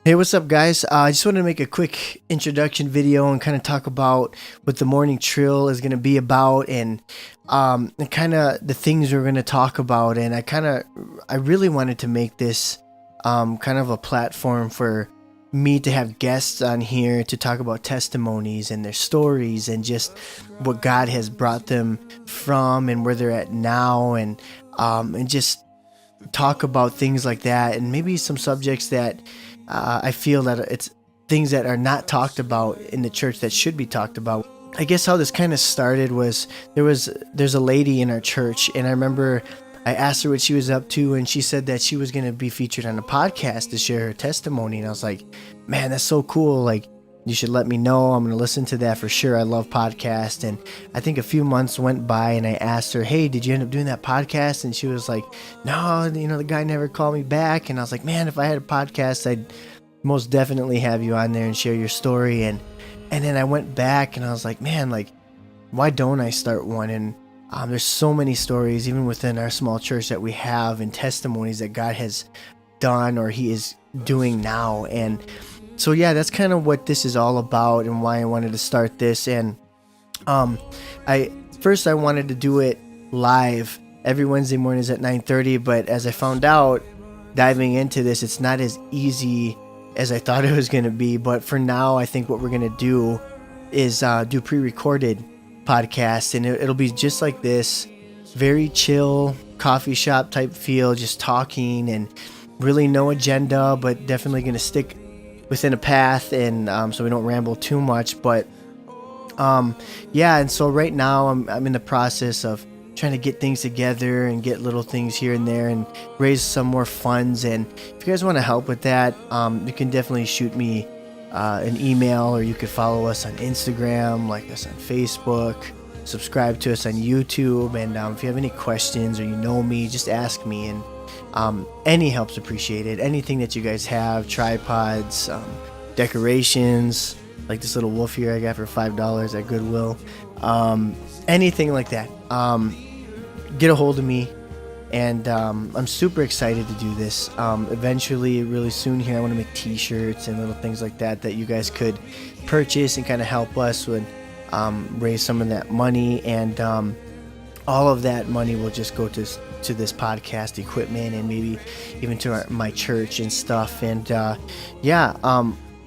Hey, what's up, guys? I just wanted to make a quick introduction video and kind of talk about what the morning trill is going to be about, and kind of the things we're going to talk about. And I really wanted to make this kind of a platform for me to have guests on here to talk about testimonies and their stories and just what God has brought them from and where they're at now, and just talk about things like that, and maybe some subjects that I feel that it's things that are not talked about in the church that should be talked about. I guess how this kind of started was there's a lady in our church, and I remember I asked her what she was up to, and she said that she was going to be featured on a podcast to share her testimony. And I was like, man, that's so cool. Like, you should let me know. I'm going to listen to that for sure. I love podcasts. And I think a few months went by, and I asked her, hey, did you end up doing that podcast? And she was like, no, the guy never called me back. And I was like, man, if I had a podcast, I'd most definitely have you on there and share your story. And then I went back and I was like, man, like, why don't I start one? And there's so many stories, even within our small church, that we have, and testimonies that God has done or he is doing now. And so, yeah, that's kind of what this is all about and why I wanted to start this. And I wanted to do it live every Wednesday mornings at 9:30, but as I found out diving into this, it's not as easy as I thought it was going to be. But for now, I think what we're going to do is do pre-recorded podcasts, and it'll be just like this, very chill coffee shop type feel, just talking, and really no agenda, but definitely going to stick within a path, and so we don't ramble too much. But yeah, and so right now I'm in the process of trying to get things together and get little things here and there and raise some more funds. And if you guys want to help with that, you can definitely shoot me an email, or you could follow us on Instagram, like us on Facebook, subscribe to us on YouTube. And if you have any questions or you know me, just ask me. And any help's appreciated. Anything that you guys have, tripods, decorations, like this little wolf here I got for $5 at Goodwill, anything like that, get a hold of me. And I'm super excited to do this. Eventually, really soon here, I want to make t-shirts and little things like that you guys could purchase and kind of help us with raise some of that money. And all of that money will just go to this podcast equipment, and maybe even to my church and stuff. And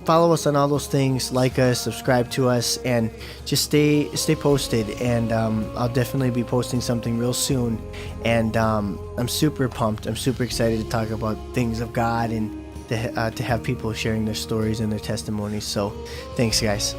follow us on all those things, like us, subscribe to us, and just stay posted. And I'll definitely be posting something real soon. And I'm super pumped. I'm super excited to talk about things of God, and to have people sharing their stories and their testimonies. So thanks, guys.